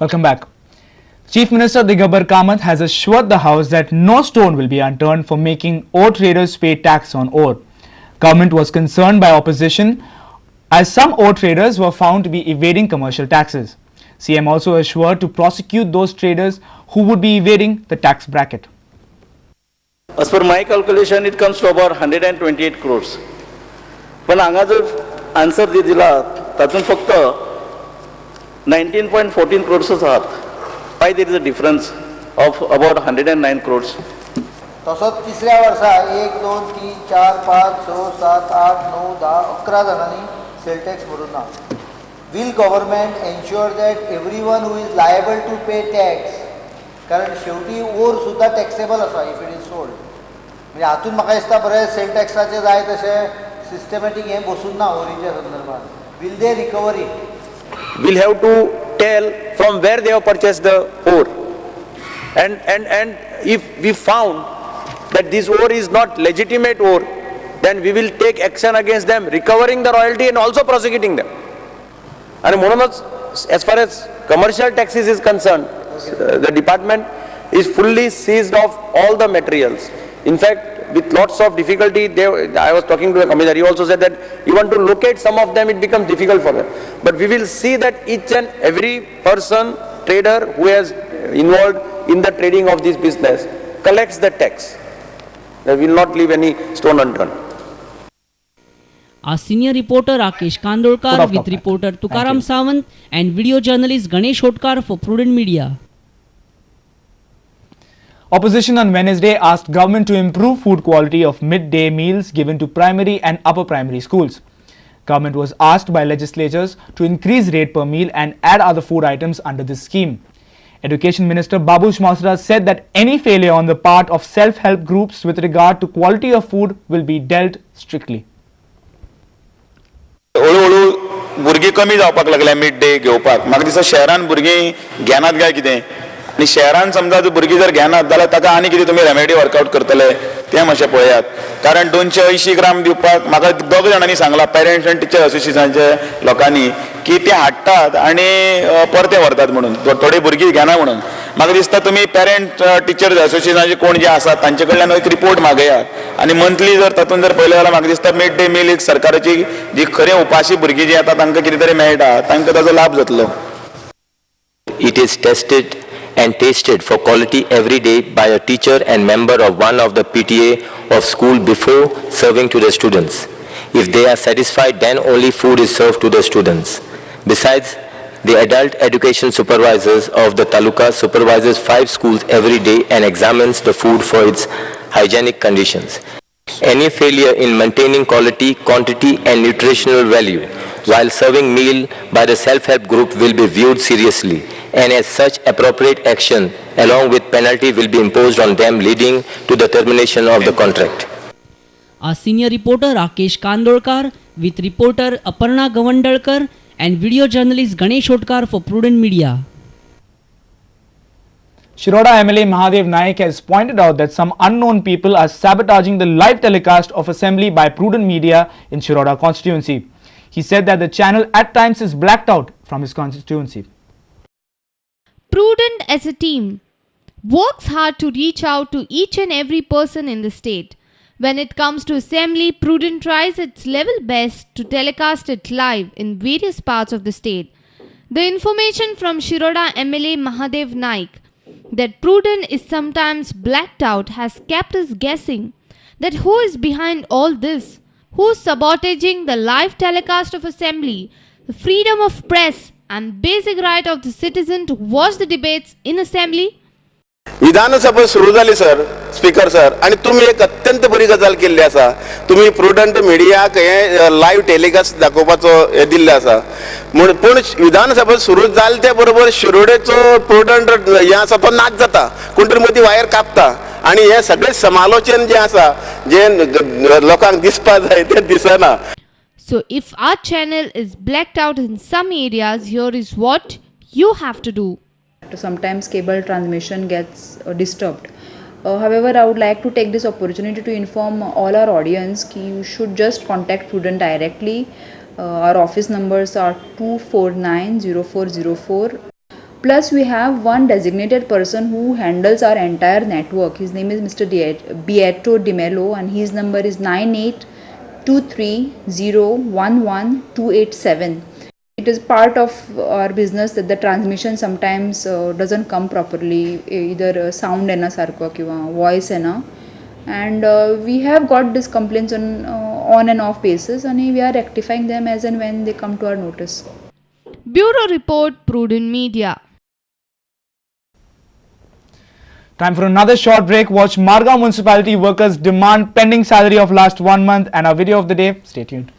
Welcome back. Chief Minister Digambara Kamath has assured the House that no stone will be unturned for making ore traders pay tax on ore. Government was concerned by opposition as some ore traders were found to be evading commercial taxes. CM also assured to prosecute those traders who would be evading the tax bracket. As per my calculation, it comes to about 128 crores. पण हांगा जर answer दिला तातूंत फक्त 19.14 crores आहात. Why there is a difference of about 109 crores? तसोच तिसऱ्या वर्सा 1, 2, 3, 4, 5, 6, 7, 8, 9, 10, 11 जाणांनी सेल टॅक्स भरून ना. Will government ensure that everyone who is liable to pay tax, कारण शेवटी ओर सुद्धा टॅक्सेबल आसा if it is sold. म्हणजे हातून म्हाका दिसता बरें सेल टॅक्साचे जाय तशें सिस्टमॅटीक हें बसून ना ओरीच्या संदर्भात. Will they recover it? We'll have to tell from where they have purchased the ore. And if we found that this ore is not legitimate ore, then we will take action against them, recovering the royalty and also prosecuting them. And म्हणूनच, as far as commercial taxes is concerned, the department is fully seized of all the materials. In fact, with lots of difficulty, I was talking to the commissioner, he also said that even to locate some of them, it becomes difficult for them. But we will see that each and every person, trader who is involved in the trading of this business collects the tax. They will not leave any stone unturned. Our senior reporter Rakesh Kandolkar with reporter Tukaram Sawant and video journalist Ganesh Hotkar for Prudent Media. Opposition on Wednesday asked government to improve food quality of midday meals given to primary and upper primary schools. Government was asked by legislators to increase rate per meal and add other food items under this scheme. Education Minister Babush Mausra said that any failure on the part of self-help groups with regard to quality of food will be dealt strictly. हळूहळू भुरगीं कमी जावपाक लागल्या mid day घेवपाक. म्हाका दिसता शहरान भुरगीं घेनात काय कितें, आनी शहरान समजा भुरगीं जर घेनात जाल्यार ताका आनी कितें तुमी रेमेडी वर्कआउट करतले तें मातशें पळयात. कारण 280 ग्राम दिवपाक म्हाका दोग जाणांनी सांगला, पेरेंट्स आनी टिचर असोसिएशनाच्या लोकांनी, की ते हाडटात आनी परते व्हरतात म्हणून, थोडी भुरगीं घेना म्हणून. म्हाका दिसता तुमी पेरेंट टिचर असोसिएशनाचे कोण जे आसात तांचे कडल्यान एक रिपोर्ट मागयात आनी मंथली जर तातूंत जर पळयलें जाल्यार म्हाका दिसता मिड डे मील एक सरकाराची जी खरें उपाशी भुरगीं जी येता तांकां कितें तरी मेळटा, तांकां ताचो लाभ जातलो. It is tested and tasted for quality every day by a teacher and member of one of the PTA of school before serving to the students. If they are satisfied, then only food is served to the students. Besides, the adult education supervisors of the Taluka supervises 5 schools every day and examines the food for its hygienic conditions. Any failure in maintaining quality, quantity and nutritional value while serving meal by the self-help group will be viewed seriously, and as such appropriate action along with penalty will be imposed on them, leading to the termination of the contract. Our senior reporter Rakesh Kandolkar with reporter Aparna Gavandalkar and video journalist Ganesh Hotkar for Prudent Media. Shiroda MLA Mahadev Naik has pointed out that some unknown people are sabotaging the live telecast of assembly by Prudent Media in Shiroda constituency. He said that the channel at times is blacked out from his constituency. Prudent as a team works hard to reach out to each and every person in the state. When it comes to assembly, Prudent tries its level best to telecast it live in various parts of the state. The information from Shiroda MLA Mahadev Naik that Prudent is sometimes blacked out has kept us guessing that who is behind all this, who is sabotaging the live telecast of assembly, the freedom of press and basic right of the citizen to watch the debates in assembly. विधानसभा सुरू झाली sir, speaker sir, आणि तुम्ही एक अत्यंत बरी गजाल केल्ली आसा. तुम्ही प्रुडंट मिडियाक हे लाईव्ह टेलिकास्ट दाखोवपाचो हे दिल्ले आसा. पूण विधानसभा सुरू जाले ते बरोबर शिरोडेचो प्रुडंट हे आसा तो नाच जाता, कोण तरी मदीं वायर कापता, आणि हे सगळे समालोचन जे आसा जे लोकांक दिसपा जाय ते दिसना. So if our channel is blacked out in some areas, here is what you have to do. Sometimes cable transmission gets disturbed. However, I would like to take this opportunity to inform all our audience that you should just contact Prudent directly. Our office numbers are 2490404. Plus we have one designated person who handles our entire network. His name is Mr. Beato Di Mello, and his number is 9823011287. It is part of our business that the transmission sometimes doesn't come properly, either sound ena sarko kiva voice ena, and we have got these complaints on and off basis, and we are rectifying them as and when they come to our notice. Bureau Report, Prudent Media. Time for another short break. Watch Margao municipality workers demand pending salary of last 1 month and our video of the day. Stay tuned.